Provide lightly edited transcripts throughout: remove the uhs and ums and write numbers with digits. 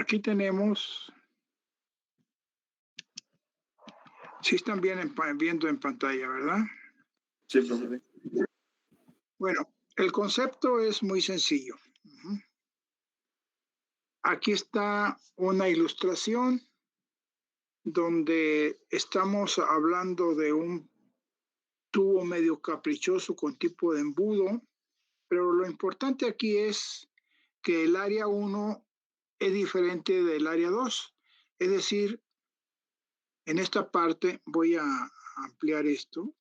aquí tenemos, sí están viendo en pantalla, ¿verdad? Sí, profe. Bueno, el concepto es muy sencillo. Aquí está una ilustración donde estamos hablando de un tubo medio caprichoso con tipo de embudo, pero lo importante aquí es que el área 1 es diferente del área 2. Es decir, en esta parte voy a ampliar esto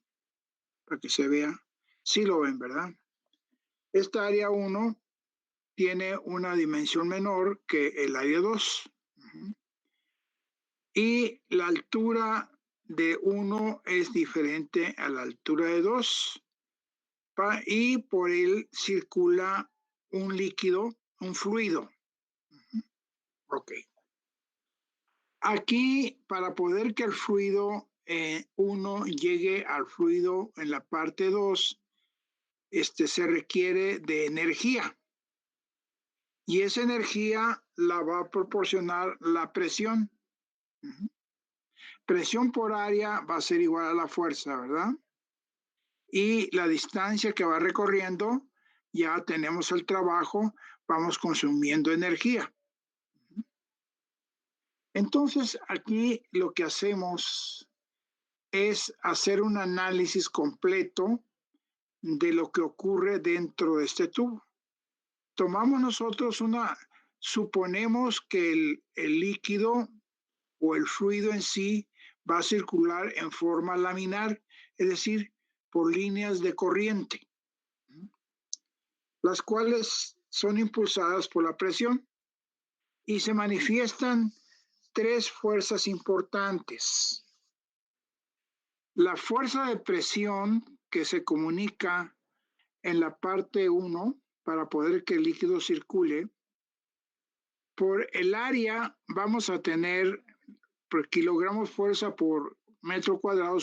para que se vea. Sí lo ven, ¿verdad? Esta área 1 tiene una dimensión menor que el área 2. Y la altura de 1 es diferente a la altura de 2. Y por él circula un líquido, un fluido. Ok. Aquí, para poder que el fluido 1 llegue al fluido en la parte 2, se requiere de energía. Y esa energía la va a proporcionar la presión. Presión por área va a ser igual a la fuerza, ¿verdad? Y la distancia que va recorriendo, ya tenemos el trabajo, vamos consumiendo energía. Entonces, aquí lo que hacemos es hacer un análisis completo de lo que ocurre dentro de este tubo. Tomamos nosotros suponemos que el líquido o el fluido en sí va a circular en forma laminar, es decir, por líneas de corriente, las cuales son impulsadas por la presión y se manifiestan tres fuerzas importantes. La fuerza de presión que se comunica en la parte 1 para poder que el líquido circule. Por el área vamos a tener por kilogramos fuerza por metro cuadrado,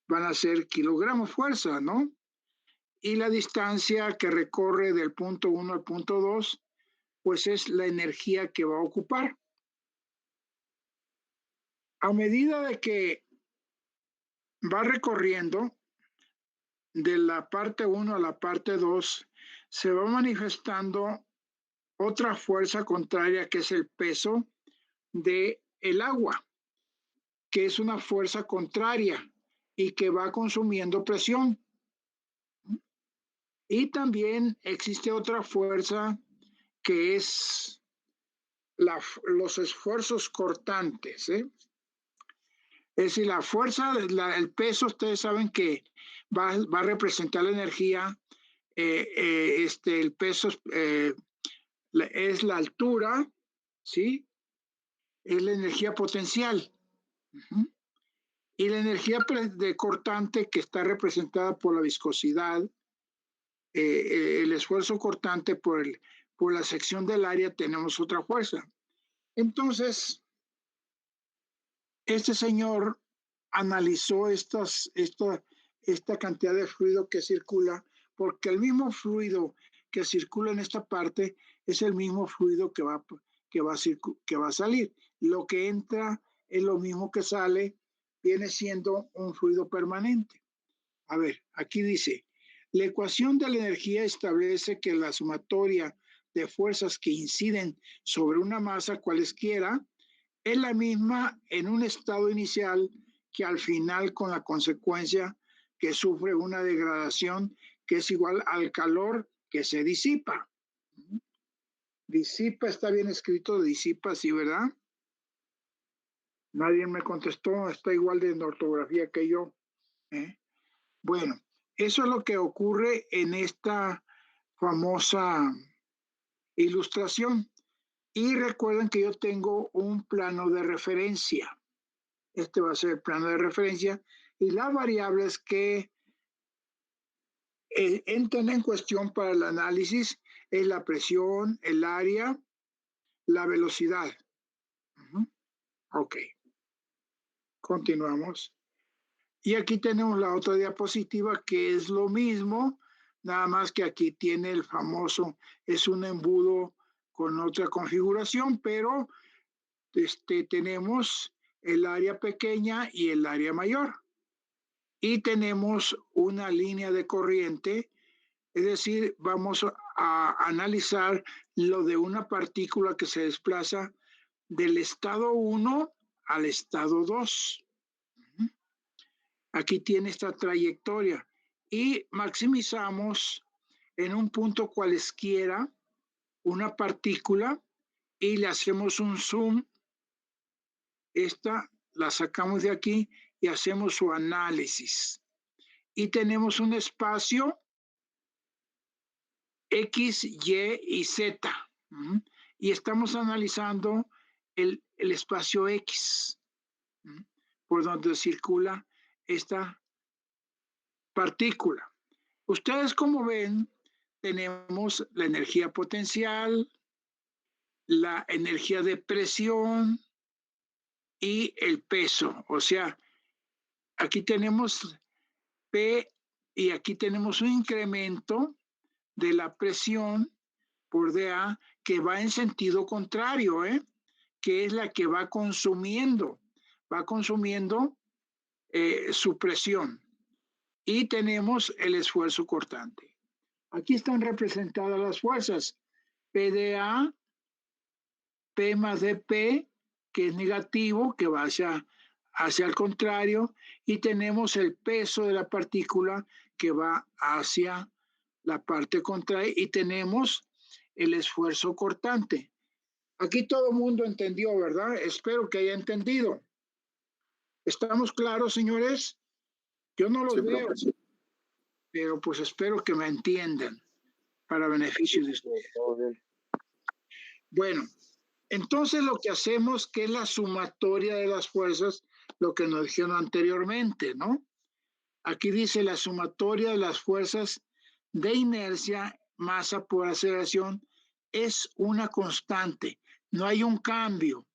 van a ser kilogramos fuerza, ¿no? Y la distancia que recorre del punto 1 al punto 2, pues es la energía que va a ocupar. A medida de que va recorriendo de la parte 1 a la parte 2, se va manifestando otra fuerza contraria que es el peso del agua, que es una fuerza contraria y que va consumiendo presión. Y también existe otra fuerza que es los esfuerzos cortantes. Es decir, la fuerza, el peso, ustedes saben que va a representar la energía. El peso es la altura, ¿sí? Es la energía potencial. Y la energía de cortante, que está representada por la viscosidad, el esfuerzo cortante por la sección del área, tenemos otra fuerza. Entonces, este señor analizó esta cantidad de fluido que circula, porque el mismo fluido que circula en esta parte es el mismo fluido que va a salir. Lo que entra es lo mismo que sale, viene siendo un fluido permanente. A ver, aquí dice, la ecuación de la energía establece que la sumatoria de fuerzas que inciden sobre una masa cualesquiera es la misma en un estado inicial que al final, con la consecuencia que sufre una degradación que es igual al calor que se disipa. Disipa, está bien escrito, disipa, sí, ¿verdad? Nadie me contestó, está igual de ortografía que yo. Bueno, eso es lo que ocurre en esta famosa ilustración. Y recuerden que yo tengo un plano de referencia. Este va a ser el plano de referencia. Y las variables que entran en cuestión para el análisis es la presión, el área, la velocidad. Ok. Continuamos. Y aquí tenemos la otra diapositiva que es lo mismo, nada más que aquí tiene el famoso, es un embudo con otra configuración, pero tenemos el área pequeña y el área mayor. Y tenemos una línea de corriente, es decir, vamos a analizar lo de una partícula que se desplaza del estado 1 al estado 2. Aquí tiene esta trayectoria y maximizamos en un punto cualesquiera una partícula y le hacemos un zoom. Esta la sacamos de aquí y hacemos su análisis. Y tenemos un espacio X, Y y Z. Y estamos analizando el espacio X, por donde circula esta partícula. Ustedes, como ven, tenemos la energía potencial, la energía de presión y el peso. O sea, aquí tenemos P y aquí tenemos un incremento de la presión por dA que va en sentido contrario, que es la que va consumiendo su presión. Y tenemos el esfuerzo cortante. Aquí están representadas las fuerzas. PdA, P más dP, que es negativo, que va hacia el contrario, y tenemos el peso de la partícula que va hacia la parte contraria, y tenemos el esfuerzo cortante. Aquí todo el mundo entendió, ¿verdad? Espero que haya entendido. ¿Estamos claros, señores? Yo no los veo, pero pues espero que me entiendan para beneficio de ustedes. Bueno, entonces lo que hacemos, que es la sumatoria de las fuerzas, lo que nos dijeron anteriormente, ¿no? Aquí dice la sumatoria de las fuerzas de inercia, masa por aceleración, es una constante, no hay un cambio.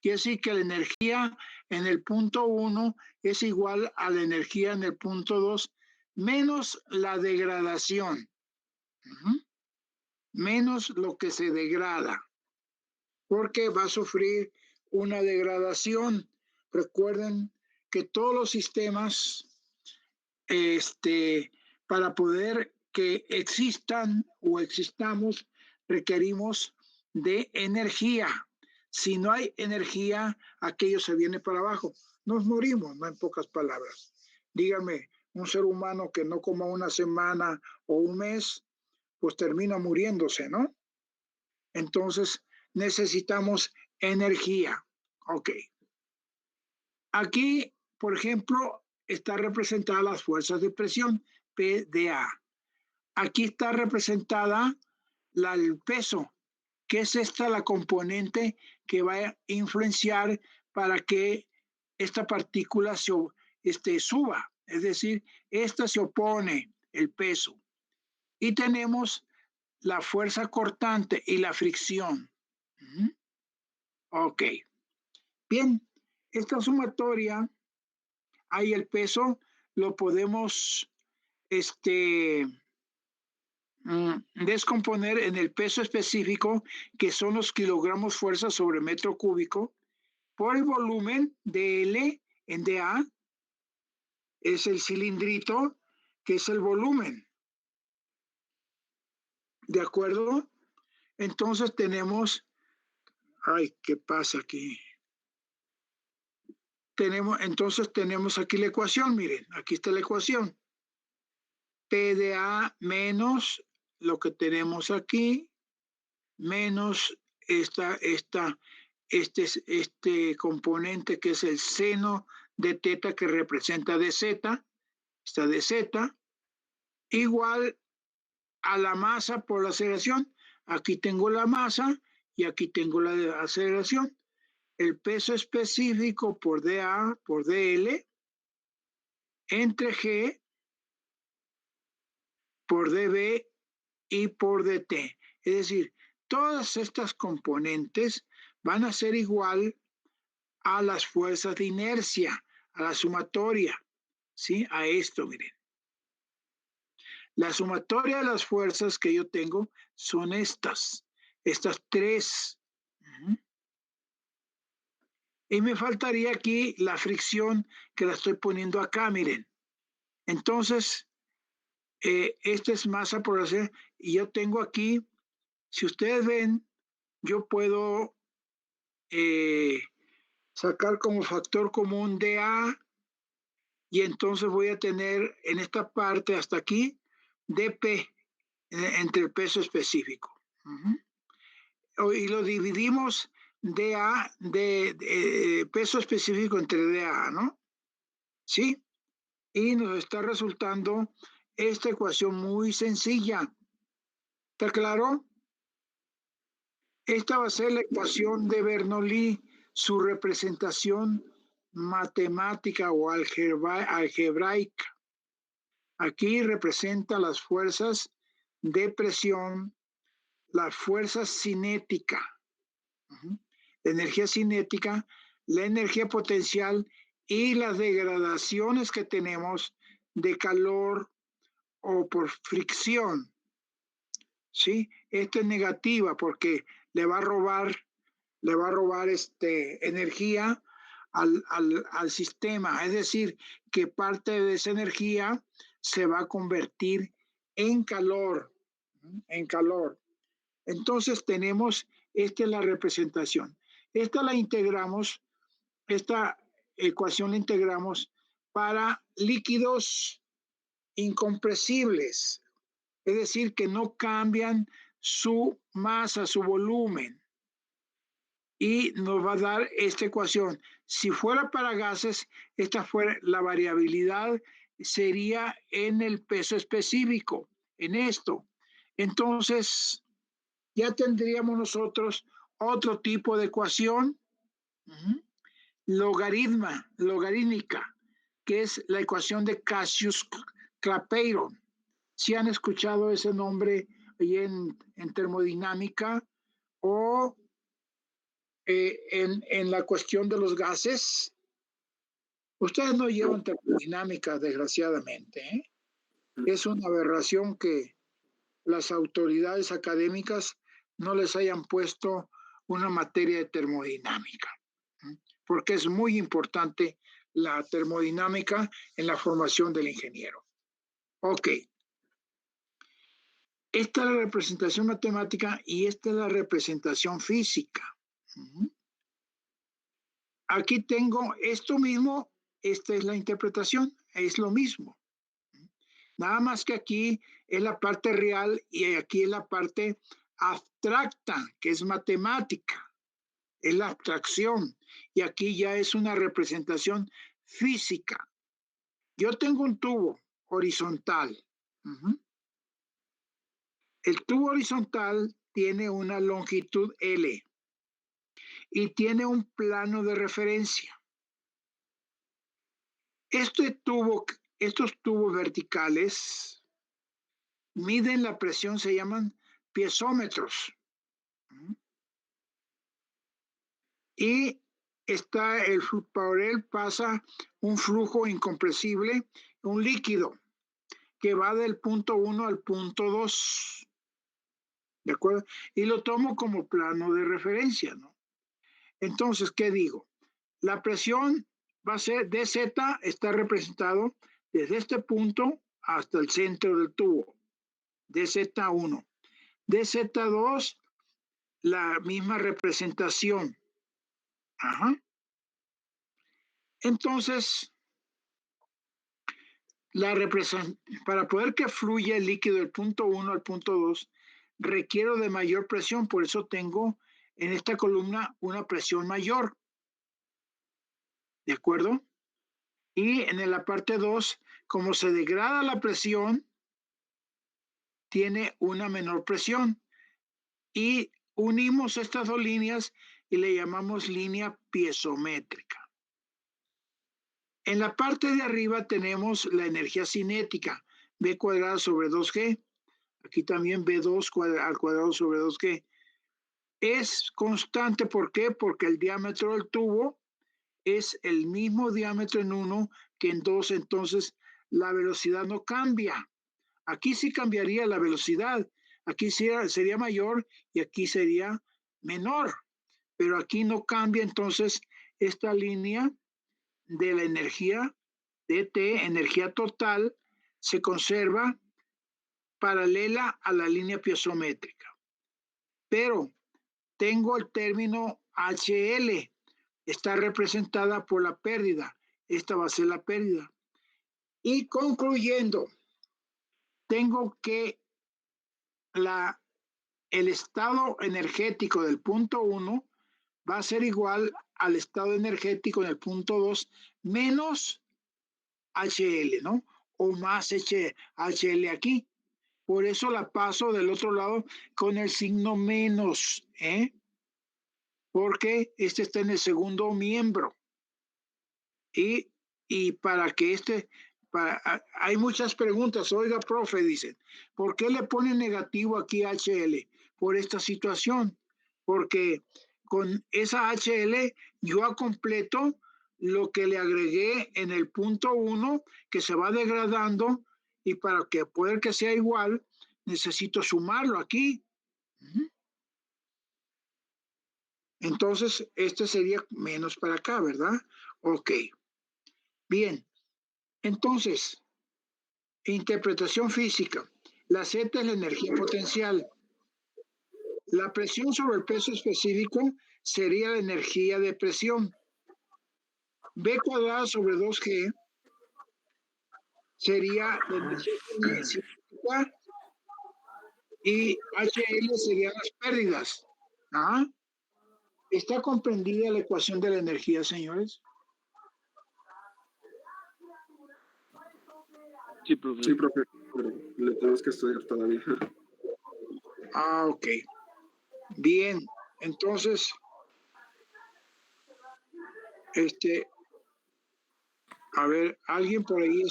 Quiere decir que la energía en el punto 1 es igual a la energía en el punto 2, menos la degradación, menos lo que se degrada, porque va a sufrir una degradación. Recuerden que todos los sistemas, para poder que existan o existamos, requerimos de energía. Si no hay energía, aquello se viene para abajo. Nos morimos, no en pocas palabras. Dígame, un ser humano que no coma una semana o un mes, pues termina muriéndose, ¿no? Entonces necesitamos energía. Ok. Aquí, por ejemplo, está representada las fuerzas de presión, PdA. Aquí está representada el peso, que es esta la componente que va a influenciar para que esta partícula suba. Es decir, esta se opone, el peso. Y tenemos la fuerza cortante y la fricción. Ok. Bien, esta sumatoria, ahí el peso lo podemos descomponer en el peso específico, que son los kilogramos fuerza sobre metro cúbico, por el volumen de L en dA, es el cilindrito, que es el volumen. ¿De acuerdo? Entonces tenemos, ay, ¿qué pasa aquí? Entonces tenemos aquí la ecuación, miren, aquí está la ecuación. PdA menos lo que tenemos aquí, menos este componente que es el seno de teta que representa dz, esta dz, igual a la masa por la aceleración. Aquí tengo la masa y aquí tengo la aceleración. El peso específico por dA por dL entre G por dB y por dt. Es decir, todas estas componentes van a ser igual a las fuerzas de inercia, a la sumatoria, ¿sí? A esto, miren. La sumatoria de las fuerzas que yo tengo son estas tres. Y me faltaría aquí la fricción que la estoy poniendo acá, miren. Entonces, esta es masa por hacer, y yo tengo aquí, si ustedes ven, yo puedo sacar como factor común DA, y entonces voy a tener en esta parte hasta aquí dP entre el peso específico. Y lo dividimos DA de peso específico entre DA, ¿no? ¿Sí? Y nos está resultando esta ecuación muy sencilla. ¿Está claro? Esta va a ser la ecuación de Bernoulli, su representación matemática o algebraica. Aquí representa las fuerzas de presión, la fuerza cinética, la energía cinética, la energía potencial y las degradaciones que tenemos de calor o por fricción. ¿Sí? Esta es negativa porque le va a robar energía al sistema. Es decir, que parte de esa energía se va a convertir en calor, en calor. Entonces tenemos, esta es la representación. Esta la integramos, esta ecuación la integramos para líquidos incompresibles, es decir, que no cambian su masa, su volumen. Y nos va a dar esta ecuación. Si fuera para gases, esta fuera la variabilidad sería en el peso específico, en esto. Entonces, ya tendríamos nosotros otro tipo de ecuación, logarítmica, que es la ecuación de Cassius-Clapeyron. Si han escuchado ese nombre ahí en termodinámica o en la cuestión de los gases. Ustedes no llevan termodinámica, desgraciadamente, ¿eh? Es una aberración que las autoridades académicas no les hayan puesto una materia de termodinámica, porque es muy importante la termodinámica en la formación del ingeniero. Ok. Esta es la representación matemática y esta es la representación física. Aquí tengo esto mismo, esta es la interpretación, es lo mismo. Nada más que aquí es la parte real y aquí es la parte abstracta, que es matemática, es la abstracción. Y aquí ya es una representación física. Yo tengo un tubo horizontal. El tubo horizontal tiene una longitud L y tiene un plano de referencia. Estos tubos verticales miden la presión, se llaman piezómetros. Y por él pasa un flujo incompresible, un líquido, que va del punto 1 al punto 2. ¿De acuerdo? Y lo tomo como plano de referencia, ¿no? Entonces, ¿qué digo? La presión va a ser dz, está representado desde este punto hasta el centro del tubo, dz1. dz2, la misma representación. Entonces, para poder que fluya el líquido del punto 1 al punto 2, requiero de mayor presión, por eso tengo en esta columna una presión mayor. ¿De acuerdo? Y en la parte 2, como se degrada la presión, tiene una menor presión. Y unimos estas dos líneas y le llamamos línea piezométrica. En la parte de arriba tenemos la energía cinética, B cuadrada sobre 2G. Aquí también B2 al cuadrado sobre 2G. Es constante, ¿por qué? Porque el diámetro del tubo es el mismo diámetro en 1 que en 2, entonces la velocidad no cambia. Aquí sí cambiaría la velocidad, aquí sería mayor y aquí sería menor, pero aquí no cambia entonces esta línea de la energía DT, energía total, se conserva paralela a la línea piezométrica. Pero tengo el término HL, está representada por la pérdida. Esta va a ser la pérdida. Y concluyendo, tengo que el estado energético del punto 1 va a ser igual al estado energético en el punto 2 menos HL, ¿no? O más HL aquí. Por eso la paso del otro lado con el signo menos, ¿eh? Porque este está en el segundo miembro. Y para que hay muchas preguntas. Oiga, profe, dicen, ¿por qué le pone negativo aquí HL? Por esta situación. Porque con esa HL yo completo lo que le agregué en el punto 1, que se va degradando, y para que poder que sea igual, necesito sumarlo aquí. Entonces, este sería menos para acá, ¿verdad? Ok. Bien. Entonces, interpretación física. La Z es la energía potencial. La presión sobre el peso específico sería la energía de presión. B cuadrada sobre 2G sería la energía cinética y HL serían las pérdidas. ¿Ah? ¿Está comprendida la ecuación de la energía, señores? Sí, profe. Sí, profe, pero le tenemos que estudiar todavía. Ah, ok. Bien, entonces, a ver, alguien por ahí,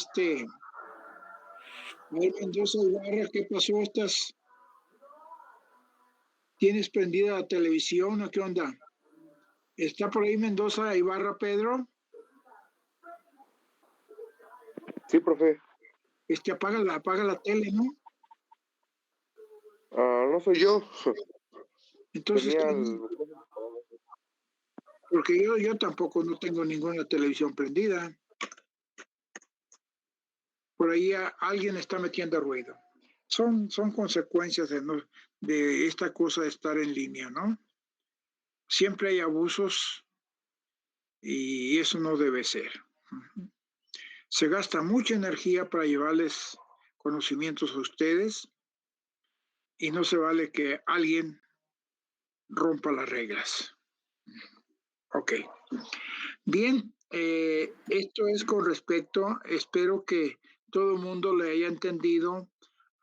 Mendoza Ibarra, ¿qué pasó? ¿Tienes prendida la televisión o qué onda? ¿Está por ahí Mendoza Ibarra, Pedro? Sí, profe. Apaga la tele, ¿no? No soy yo. Entonces, porque yo tampoco no tengo ninguna televisión prendida. Por ahí alguien está metiendo ruido. Son consecuencias de esta cosa de estar en línea, ¿no? Siempre hay abusos y eso no debe ser. Se gasta mucha energía para llevarles conocimientos a ustedes y no se vale que alguien rompa las reglas. Ok. Bien, esto es con respecto, espero que todo el mundo le haya entendido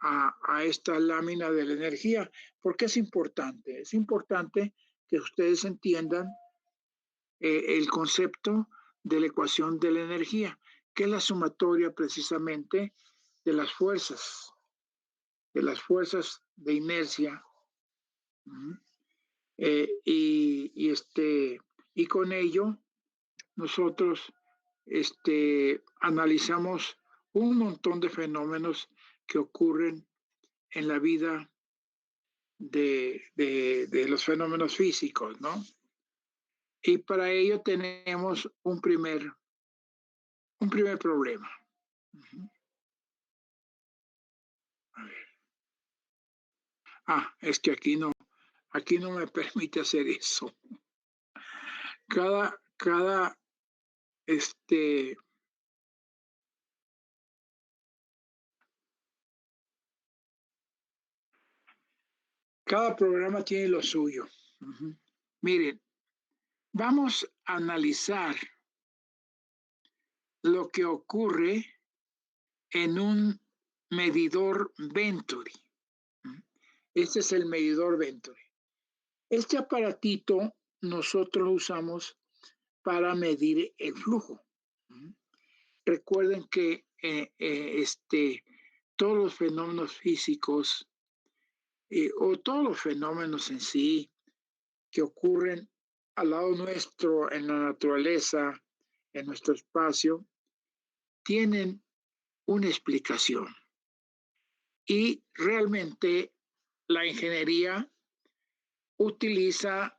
a esta lámina de la energía, porque es importante. Es importante que ustedes entiendan el concepto de la ecuación de la energía, que es la sumatoria precisamente de las fuerzas de inercia. Y con ello nosotros analizamos un montón de fenómenos que ocurren en la vida de los fenómenos físicos, ¿no? Y para ello tenemos un primer problema. A ver. Es que aquí no me permite hacer eso. Cada programa tiene lo suyo. Miren, vamos a analizar lo que ocurre en un medidor Venturi. Este es el medidor Venturi. Este aparatito nosotros lo usamos para medir el flujo. Recuerden que todos los fenómenos físicos o todos los fenómenos en sí que ocurren al lado nuestro en la naturaleza, en nuestro espacio, tienen una explicación. Y realmente la ingeniería utiliza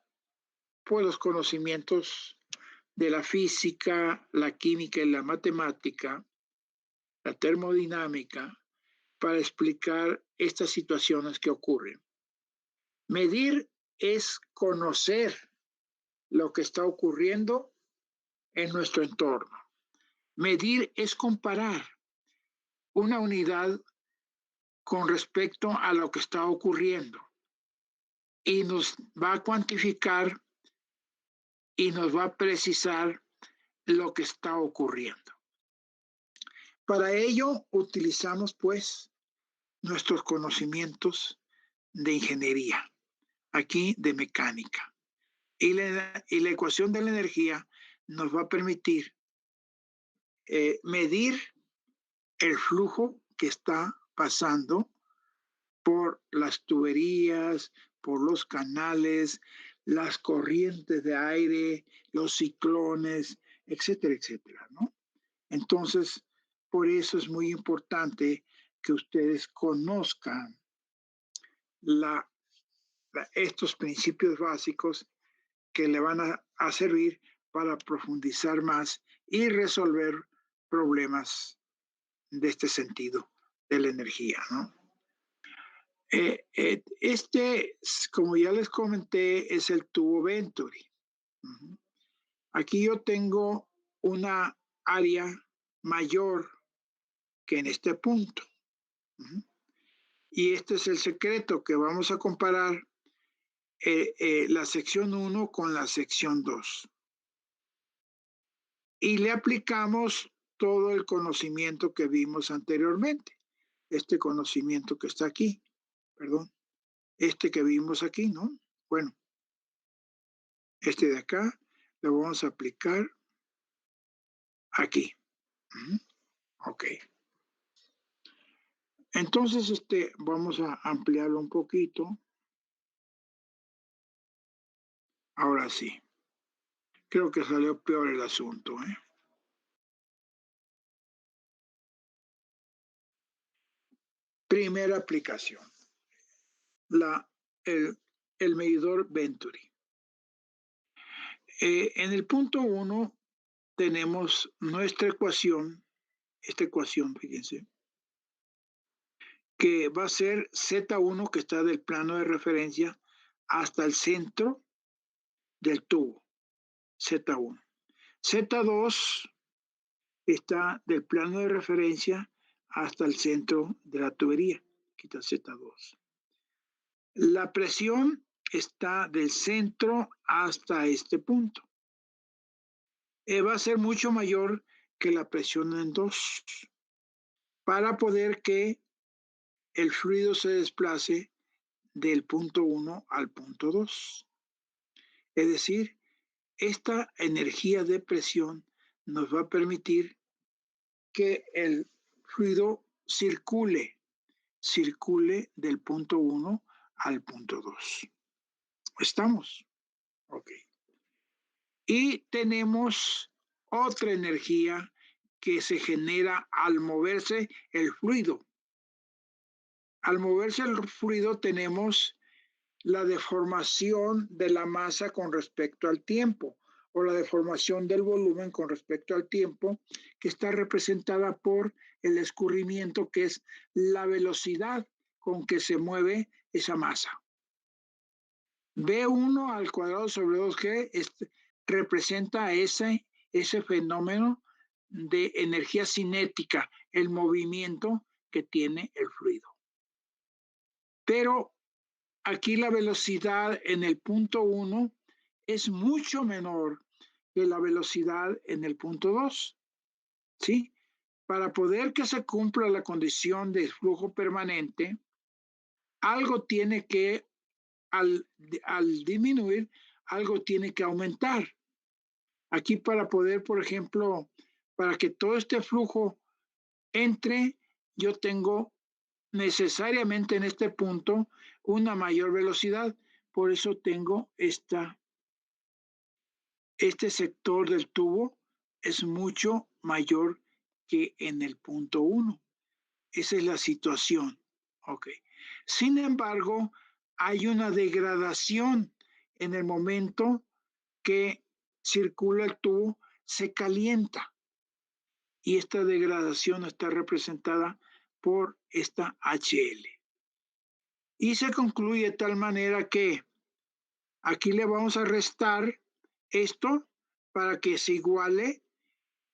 pues los conocimientos de la física, la química y la matemática, la termodinámica, para explicar estas situaciones que ocurren. Medir es conocer lo que está ocurriendo en nuestro entorno. Medir es comparar una unidad con respecto a lo que está ocurriendo y nos va a cuantificar y nos va a precisar lo que está ocurriendo. Para ello utilizamos pues nuestros conocimientos de ingeniería, aquí de mecánica. Y la ecuación de la energía nos va a permitir medir el flujo que está pasando por las tuberías, por los canales, las corrientes de aire, los ciclones, etcétera, etcétera, ¿no? Entonces, por eso es muy importante que ustedes conozcan estos principios básicos que le van a servir para profundizar más y resolver problemas de este sentido de la energía, ¿no? Como ya les comenté, es el tubo Venturi. Aquí yo tengo una área mayor que en este punto. Y este es el secreto, que vamos a comparar la sección 1 con la sección 2. Y le aplicamos todo el conocimiento que vimos anteriormente. Este conocimiento que está aquí, perdón, este que vimos aquí, ¿no? Bueno, este de acá lo vamos a aplicar aquí. Ok. Entonces, vamos a ampliarlo un poquito. Ahora sí. Creo que salió peor el asunto, ¿eh? Primera aplicación. El medidor Venturi. En el punto 1 tenemos nuestra ecuación, esta ecuación, fíjense, que va a ser Z1, que está del plano de referencia hasta el centro del tubo, Z1. Z2 está del plano de referencia hasta el centro de la tubería, aquí está Z2. La presión está del centro hasta este punto. Va a ser mucho mayor que la presión en 2 para poder que el fluido se desplace del punto 1 al punto 2. Es decir, esta energía de presión nos va a permitir que el fluido circule del punto 1 al punto 2. ¿Estamos? Ok. Y tenemos otra energía que se genera al moverse el fluido. Al moverse el fluido tenemos la deformación de la masa con respecto al tiempo, o la deformación del volumen con respecto al tiempo, que está representada por el escurrimiento, que es la velocidad con que se mueve esa masa. B1 al cuadrado sobre 2G representa ese fenómeno de energía cinética, el movimiento que tiene el fluido. Pero aquí la velocidad en el punto 1 es mucho menor que la velocidad en el punto 2. ¿Sí? Para poder que se cumpla la condición de flujo permanente, algo tiene que, al disminuir, algo tiene que aumentar. Aquí para poder, por ejemplo, para que todo este flujo entre, yo tengo necesariamente en este punto una mayor velocidad. Por eso tengo este sector del tubo es mucho mayor que en el punto 1. Esa es la situación. Ok. Sin embargo, hay una degradación en el momento que circula el tubo, se calienta y esta degradación está representada por esta HL. Y se concluye de tal manera que aquí le vamos a restar esto para que se iguale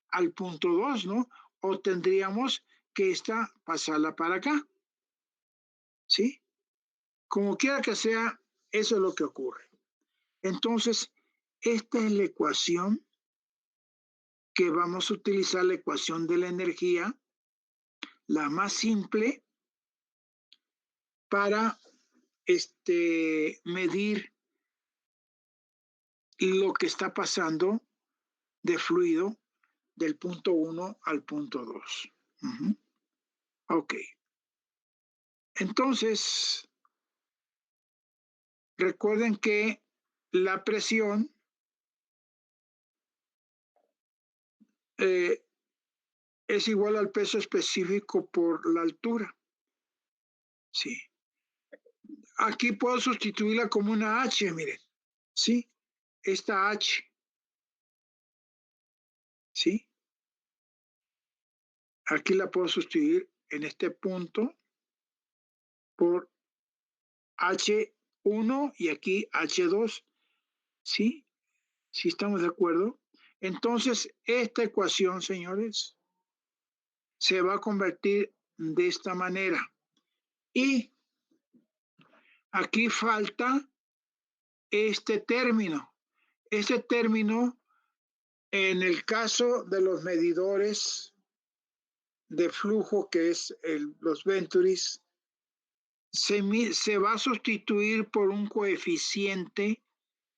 al punto 2, ¿no? O tendríamos que esta pasarla para acá, ¿sí? Como quiera que sea, eso es lo que ocurre. Entonces, esta es la ecuación que vamos a utilizar, la ecuación de la energía, la más simple, para medir lo que está pasando de fluido del punto 1 al punto 2. Ok. Entonces, recuerden que la presión es igual al peso específico por la altura. Sí. Aquí puedo sustituirla como una H, miren. Sí, esta H. Sí. Aquí la puedo sustituir en este punto por H1 y aquí H2. ¿Sí? ¿Sí estamos de acuerdo? Entonces, esta ecuación, señores, se va a convertir de esta manera. Y aquí falta este término. Este término, en el caso de los medidores de flujo, que es los Venturis, se va a sustituir por un coeficiente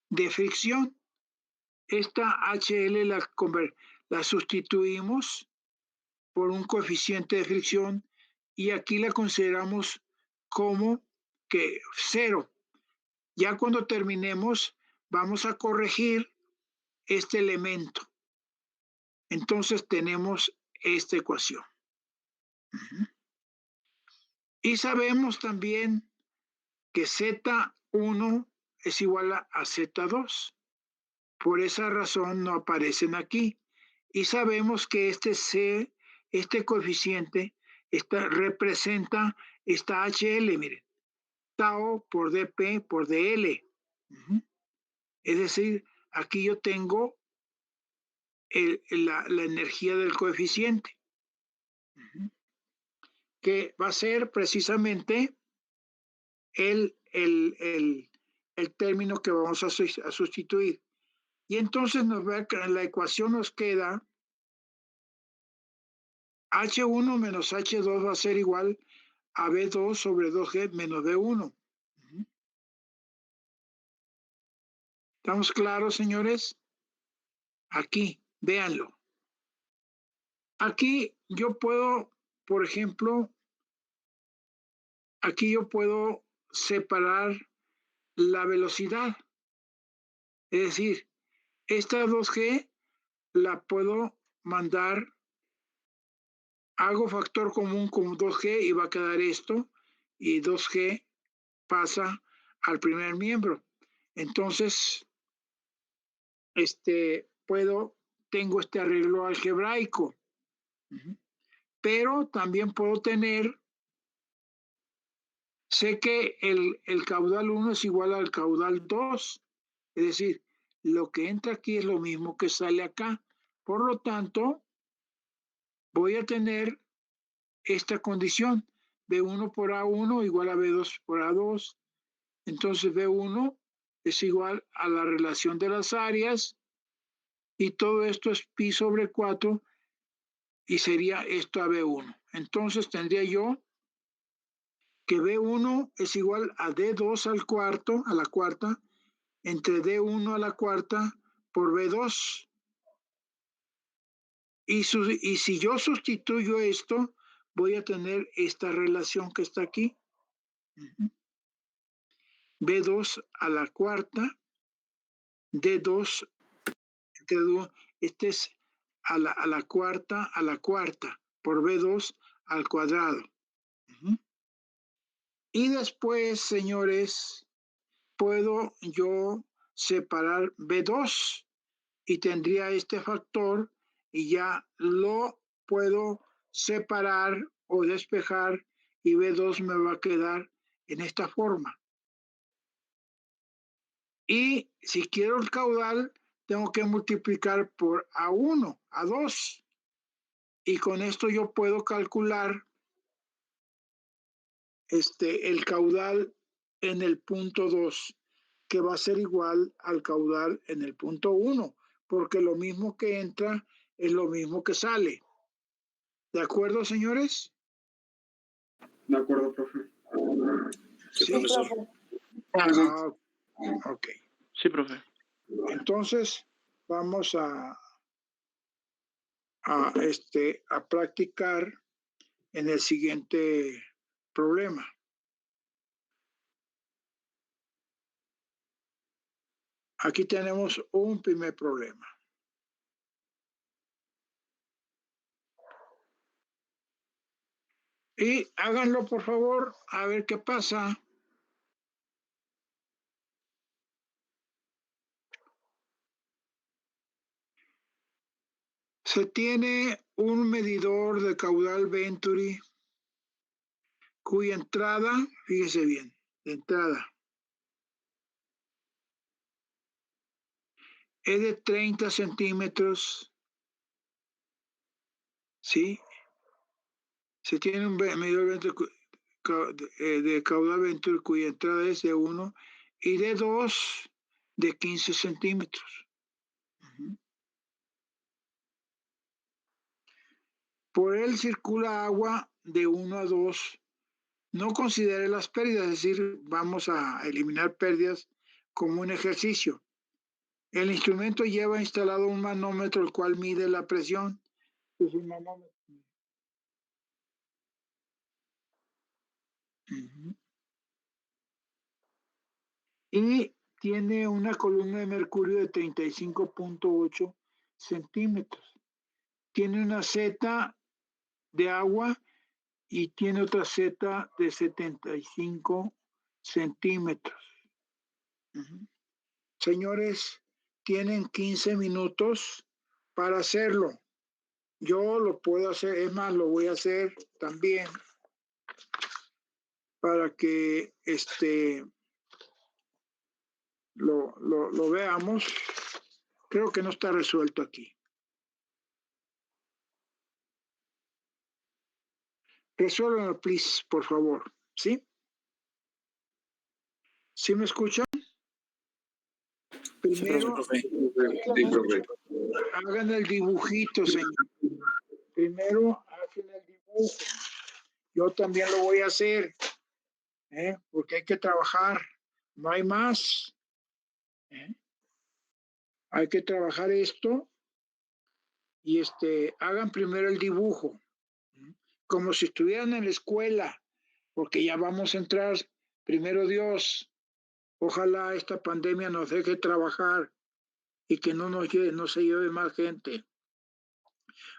de fricción. Esta HL la sustituimos por un coeficiente de fricción y aquí la consideramos como que 0. Ya cuando terminemos, vamos a corregir este elemento. Entonces tenemos esta ecuación. Y sabemos también que Z1 es igual a Z2. Por esa razón no aparecen aquí. Y sabemos que este coeficiente representa esta HL, miren, tau por dP por dL. Es decir, aquí yo tengo la energía del coeficiente, que va a ser precisamente el término que vamos a sustituir. Y entonces en la ecuación nos queda H1 menos H2 va a ser igual a B2 sobre 2G menos B1. ¿Estamos claros, señores? Aquí, véanlo. Aquí yo puedo, por ejemplo, aquí yo puedo separar la velocidad. Es decir, esta 2G la puedo mandar, hago factor común con 2G y va a quedar esto, y 2G pasa al primer miembro. Entonces, tengo este arreglo algebraico. Pero también puedo tener, sé que el caudal 1 es igual al caudal 2, es decir, lo que entra aquí es lo mismo que sale acá. Por lo tanto, voy a tener esta condición, B1 por A1 igual a B2 por A2. Entonces B1 es igual a la relación de las áreas y todo esto es pi sobre 4 y sería esto a B1. Entonces tendría yo que B1 es igual a D2 al cuarto, a la cuarta, entre D1 a la cuarta por B2. Y si yo sustituyo esto, voy a tener esta relación que está aquí. B2 a la cuarta, D2, este es a la cuarta, por B2 al cuadrado. Y después, señores, puedo yo separar B2 y tendría este factor y ya lo puedo separar o despejar y B2 me va a quedar en esta forma. Y si quiero el caudal, tengo que multiplicar por A1, A2. Y con esto yo puedo calcular el caudal en el punto 2, que va a ser igual al caudal en el punto 1, porque lo mismo que entra es lo mismo que sale. ¿De acuerdo, señores? De acuerdo, profe. Sí, profesor. Ah, ok. Sí, profe. Entonces, vamos a practicar en el siguiente problema. Aquí tenemos un primer problema. Y háganlo, por favor, a ver qué pasa. Se tiene un medidor de caudal Venturi cuya entrada, fíjese bien, de entrada es de 30 centímetros, ¿sí? Se tiene un medidor Venturi de caudal Venturi cuya entrada es de 1 y de 2 de 15 centímetros. Por él circula agua de 1 a 2. No considere las pérdidas, es decir, vamos a eliminar pérdidas como un ejercicio. El instrumento lleva instalado un manómetro el cual mide la presión. Es un manómetro. Y tiene una columna de mercurio de 35.8 centímetros. Tiene una Z de agua y tiene otra Z de 75 centímetros. Señores, tienen 15 minutos para hacerlo. Yo lo puedo hacer, es más, lo voy a hacer también para que lo veamos. Creo que no está resuelto aquí. Resuélvanlo, please, por favor. ¿Sí? ¿Sí me escuchan? Primero, Sí, profe. hagan el dibujito, señor. Primero, hacen el dibujo. Yo también lo voy a hacer, porque hay que trabajar. No hay más. Hay que trabajar esto y hagan primero el dibujo, como si estuvieran en la escuela, porque ya vamos a entrar, primero Dios. Ojalá esta pandemia nos deje trabajar y que no se lleve más gente,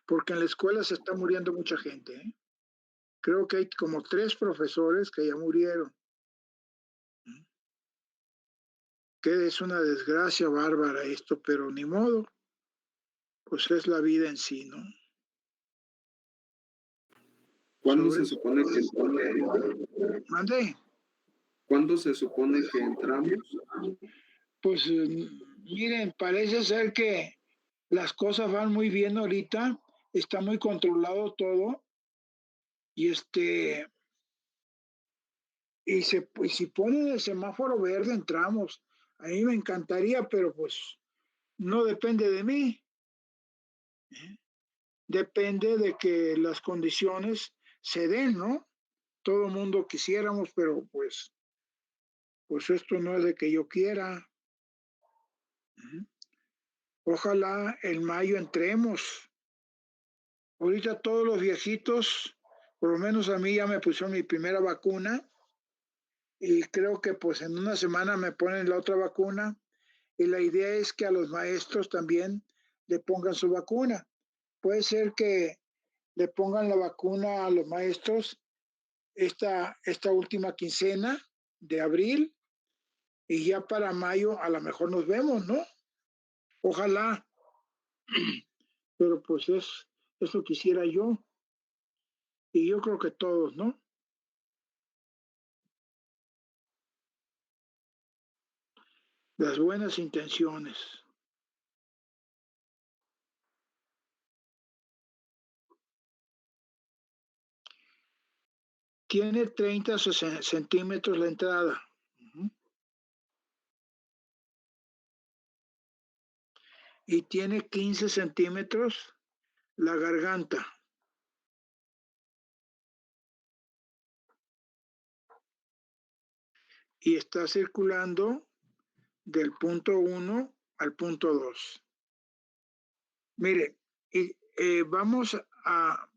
porque en la escuela se está muriendo mucha gente. Creo que hay como 3 profesores que ya murieron. Que es una desgracia bárbara esto, pero ni modo, pues es la vida en sí, ¿no? ¿Cuándo se supone que entramos? ¿Mande? ¿Cuándo se supone que entramos? Pues miren, parece ser que las cosas van muy bien ahorita, está muy controlado todo y y si ponen el semáforo verde entramos. A mí me encantaría, pero pues no depende de mí. Depende de que las condiciones se den, ¿no? Todo el mundo quisiéramos, pero pues esto no es de que yo quiera. Ojalá en mayo entremos. Ahorita todos los viejitos, por lo menos a mí ya me pusieron mi primera vacuna y creo que pues en una semana me ponen la otra vacuna y la idea es que a los maestros también le pongan su vacuna. Puede ser que le pongan la vacuna a los maestros esta última quincena de abril y ya para mayo a lo mejor nos vemos, ¿no? Ojalá, Pero pues eso quisiera yo. Y yo creo que todos, ¿no? Las buenas intenciones. Tiene 30 centímetros la entrada. Y tiene 15 centímetros la garganta. Y está circulando del punto 1 al punto 2. Mire, y, vamos a,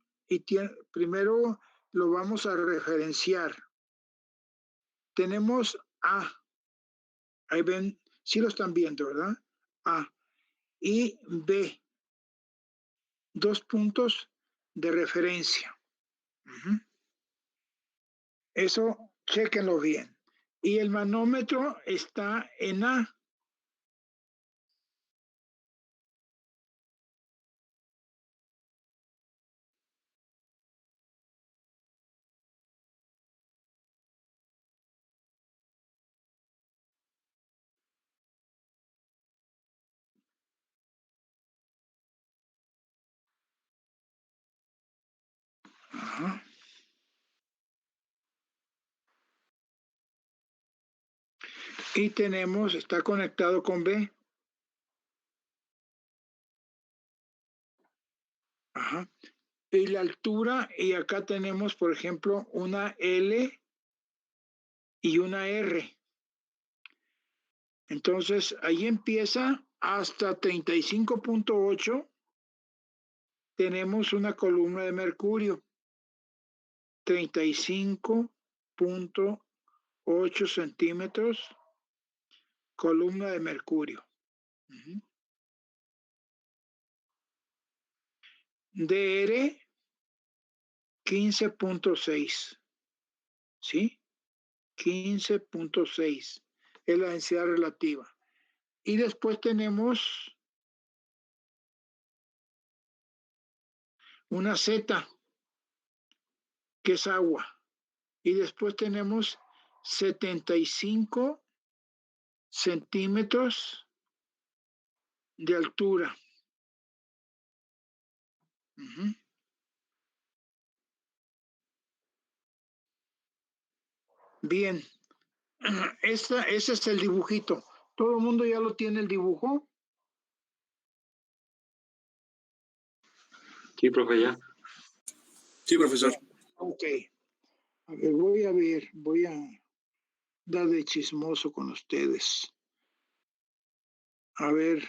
primero lo vamos a referenciar. Tenemos A, ahí ven, sí lo están viendo, ¿verdad? A y B, 2 puntos de referencia. Eso, chéquenlo bien. Y el manómetro está en A. Ajá. Y tenemos, está conectado con B. Ajá. Y la altura, y acá tenemos, por ejemplo, una L y una R. Entonces, ahí empieza hasta 35.8. Tenemos una columna de mercurio. 35.8 centímetros, columna de mercurio. DR 15.6. ¿Sí? 15.6 es la densidad relativa. Y después tenemos una Z, que es agua. Y después tenemos 75 centímetros de altura. Bien, ese es el dibujito. ¿Todo el mundo ya lo tiene el dibujo? Sí, profe, ya. Sí, profesor. Ok. A ver, voy a dar de chismoso con ustedes. A ver.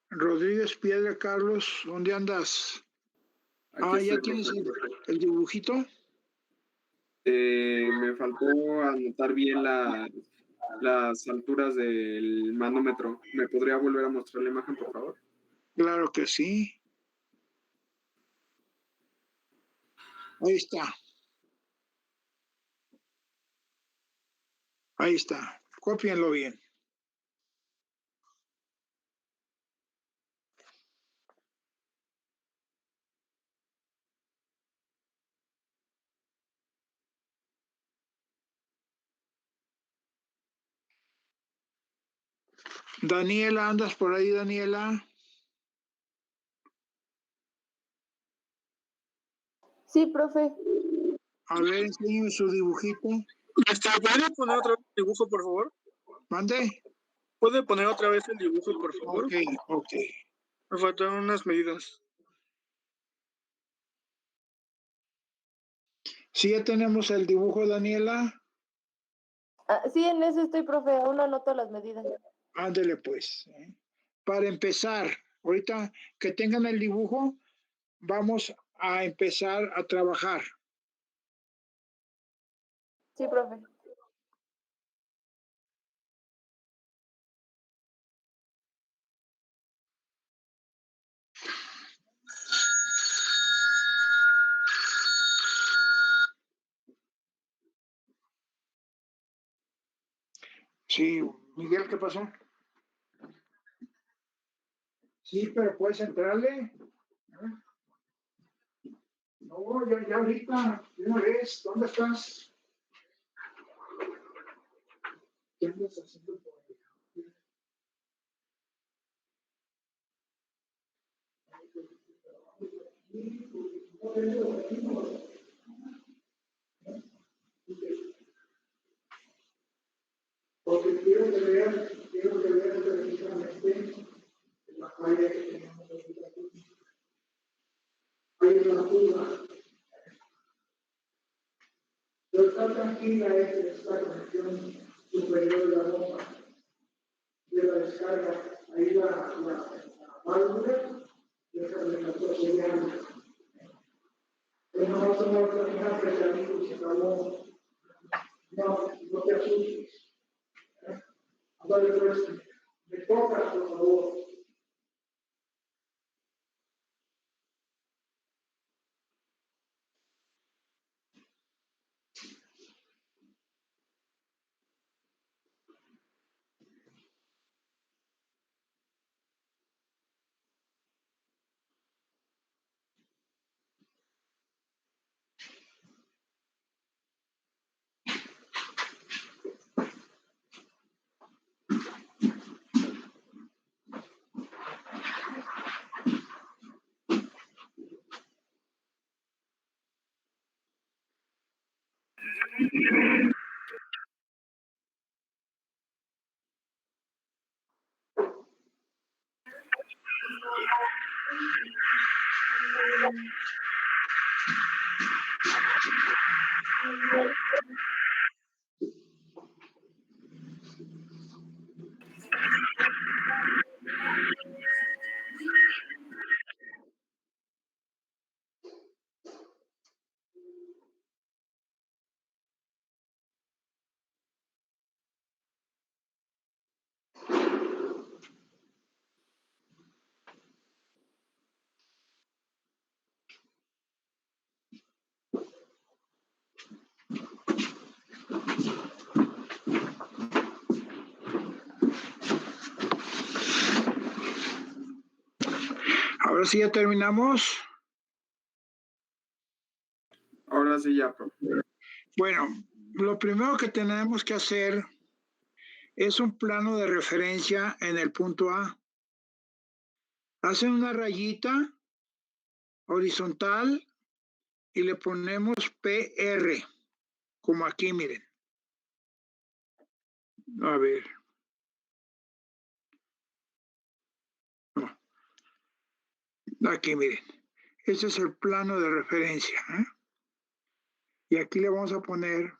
Rodríguez Piedra, Carlos, ¿dónde andas? Aquí ¿ya estoy, tienes profe. el dibujito? Me faltó anotar bien las alturas del manómetro. ¿Me podría volver a mostrar la imagen, por favor? Claro que sí. Ahí está. Ahí está. Cópienlo bien. Daniela, ¿andas por ahí, Daniela? Sí, profe. A ver, enséñame su dibujito. ¿Puede poner otra vez el dibujo, por favor? ¿Mande? ¿Puede poner otra vez el dibujo, por favor? Ok. Me faltan unas medidas. ¿Sí ya tenemos el dibujo, Daniela? Sí, en eso estoy, profe. Aún anoto las medidas. Ándele pues. Para empezar, ahorita que tengan el dibujo, vamos a empezar a trabajar. Sí, profe. Sí, Miguel, ¿qué pasó? Sí, pero puedes entrarle. No, ya ahorita, de una vez, ¿dónde estás? ¿Qué andas haciendo por allá? Porque quiero que vean precisamente la falla que tenemos ahorita. Hay una curva. Pero está tranquila esta conexión superior de la bomba de la descarga. Ahí la válvula y esa de la señal. Pero no vamos a terminar que el amigo se acabó. No te asustes. Dale pues, me tocas, por favor. Ahora sí ya terminamos. Ahora sí ya, profe. Bueno, lo primero que tenemos que hacer es un plano de referencia en el punto A. Hacen una rayita horizontal y le ponemos PR, como aquí, miren. A ver. No. Aquí, miren. Este es el plano de referencia. Y aquí le vamos a poner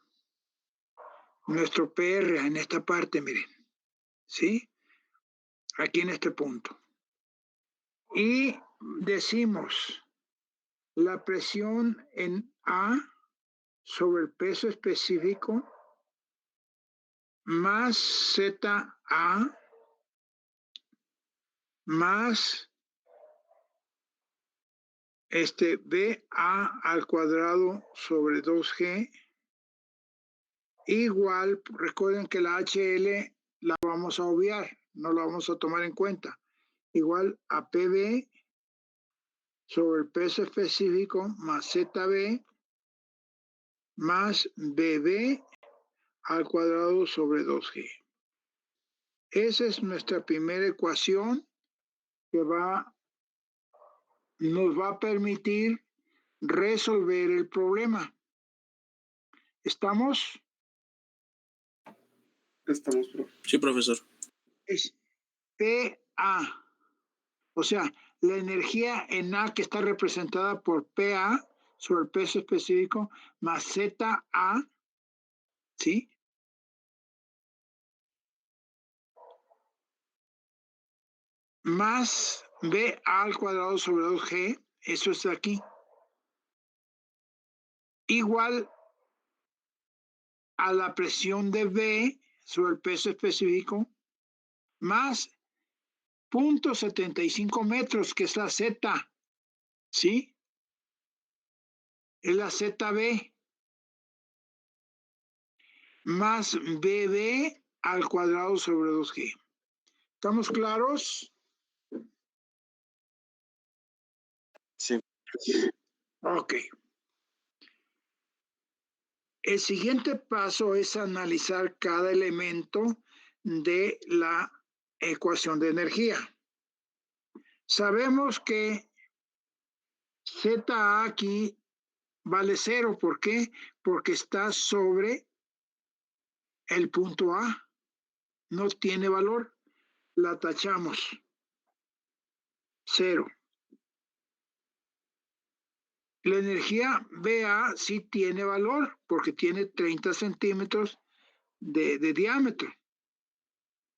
nuestro PR en esta parte, miren. ¿Sí? Aquí en este punto. Y decimos la presión en A sobre el peso específico más ZA más BA al cuadrado sobre 2G igual, recuerden que la HL la vamos a obviar, no la vamos a tomar en cuenta, igual a PB sobre el peso específico más ZB más BB al cuadrado sobre 2G. Esa es nuestra primera ecuación que nos va a permitir resolver el problema. ¿Estamos? Estamos, profe. Sí, profesor. Es PA. O sea, la energía en A que está representada por PA sobre el peso específico más ZA, ¿sí? Más BA al cuadrado sobre 2G, eso está aquí. Igual a la presión de B sobre el peso específico más 0.75 metros, que es la Z, ¿sí? Es la ZB, más BB al cuadrado sobre 2G. ¿Estamos claros? Sí. Ok. El siguiente paso es analizar cada elemento de la ecuación de energía. Sabemos que ZA aquí vale 0. ¿Por qué? Porque está sobre el punto A. No tiene valor. La tachamos. 0. La energía BA sí tiene valor porque tiene 30 centímetros de diámetro.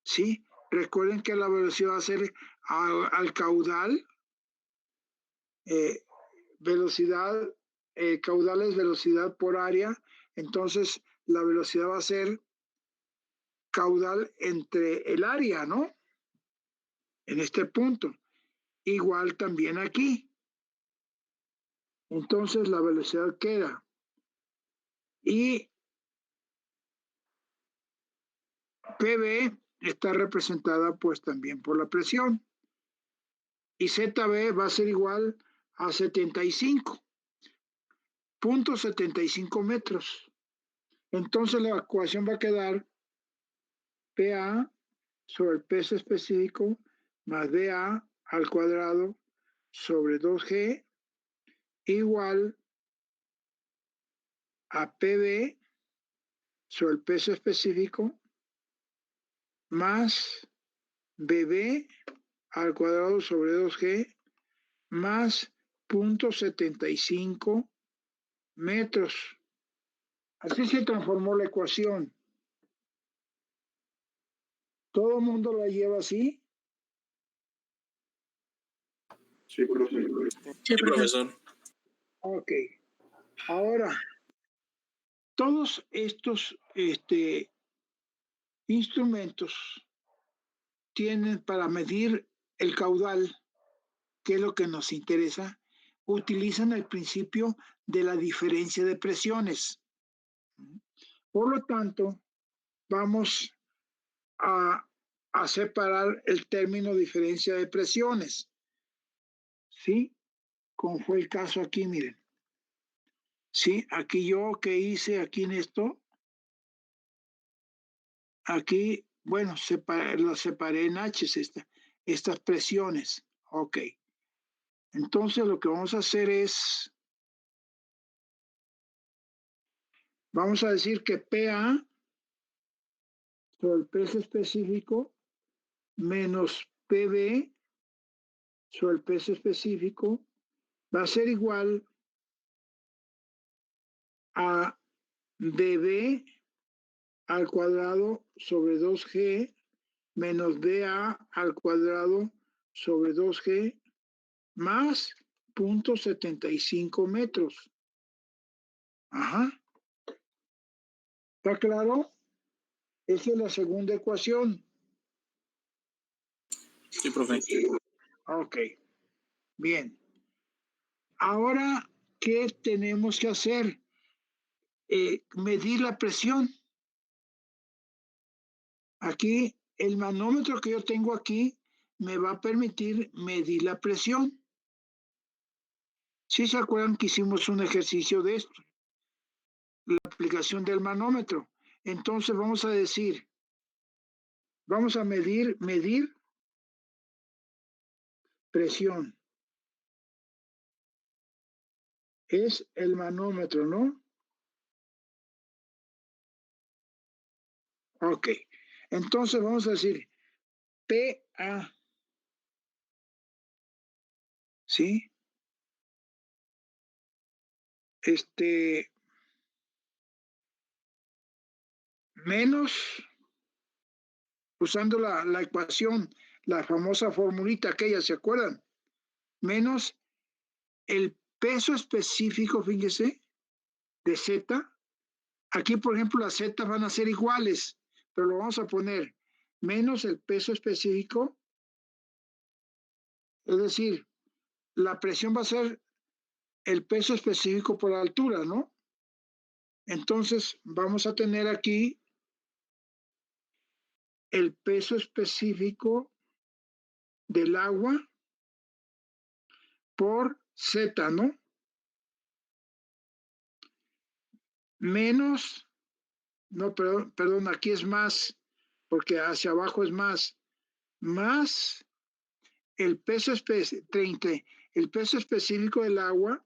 ¿Sí? Recuerden que la velocidad va a ser al caudal. Velocidad, caudal es velocidad por área. Entonces, la velocidad va a ser caudal entre el área, ¿no? En este punto. Igual también aquí. Entonces, la velocidad queda. Y PB está representada pues también por la presión. Y ZB va a ser igual a 75.75 metros. Entonces la ecuación va a quedar PA sobre el peso específico más BA al cuadrado sobre 2G igual a PB sobre el peso específico más BB al cuadrado sobre 2G más 0.75 metros. Así se transformó la ecuación. ¿Todo el mundo la lleva así? Sí, profe. Sí, profesor. Ok. Ahora, todos estos instrumentos tienen para medir el caudal, que es lo que nos interesa, utilizan el principio de la diferencia de presiones. Por lo tanto, vamos a separar el término diferencia de presiones. ¿Sí? Como fue el caso aquí, miren. Sí, aquí yo que hice aquí en esto, aquí, bueno, lo separé en H, estas presiones. Ok. Entonces lo que vamos a hacer es, vamos a decir que PA sobre el peso específico menos PB sobre el peso específico va a ser igual a BB al cuadrado sobre 2G menos BA al cuadrado sobre 2G más 0.75 metros. Ajá. ¿Está claro? Esa es la segunda ecuación. Sí, profe. Ok. Bien. Ahora, ¿qué tenemos que hacer? Medir la presión. Aquí, el manómetro que yo tengo aquí me va a permitir medir la presión. ¿Sí se acuerdan que hicimos un ejercicio de esto? La aplicación del manómetro. Entonces vamos a decir, vamos a medir presión. Es el manómetro, ¿no? Ok. Entonces vamos a decir PA. ¿Sí? Menos, usando la ecuación, la famosa formulita aquella, ¿se acuerdan? Menos el peso específico, fíjese, de Z. Aquí, por ejemplo, las Z van a ser iguales, pero lo vamos a poner menos el peso específico. Es decir, la presión va a ser el peso específico por la altura, ¿no? Entonces, vamos a tener aquí el peso específico del agua por Z, ¿no? Menos, no, perdón, aquí es más, porque hacia abajo es más el peso el peso específico del agua